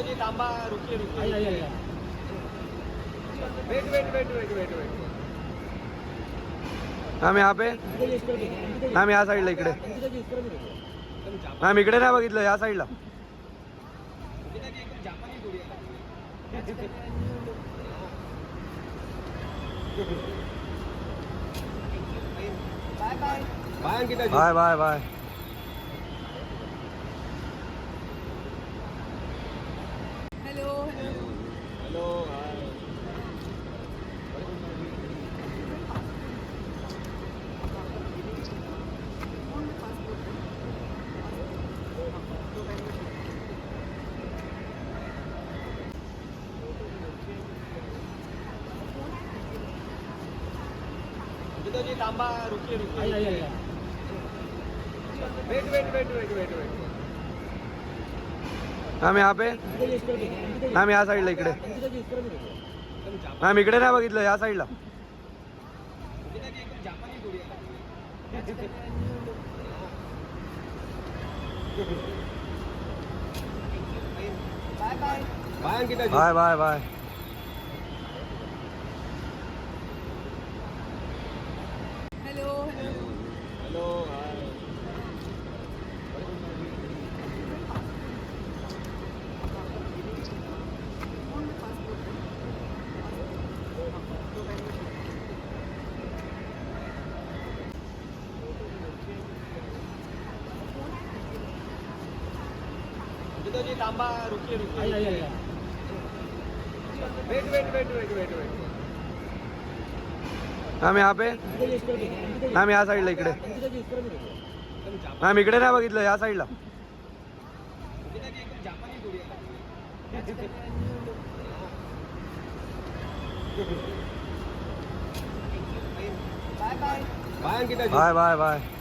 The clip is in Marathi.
जी तांबा रुकिए रुकिए wait wait wait wait wait wait ma'am यहाँ पे मॅम या साईडला इकडे मॅम इकडे नाही बघितलं या साईडला जापानी गोळी bye bye bye Ankita ji bye bye bye hello hello Ankita ji तांबा रुकिए रुकिए wait wait wait wait wait wait ma'am यहाँ पे मॅम या साईडला इकडे मॅम इकडे नाही बघितलं या साईडला जापानी गोळी bye bye bye Ankita ji bye bye bye hello hello Ankita ji तांबा रुकिए रुकिए wait wait wait wait wait wait ma'am यहाँ पे मॅम या साईडला इकडे मॅम इकडे नाही बघितलं या साईडला जापानी गोळी bye bye bye Ankita ji bye bye bye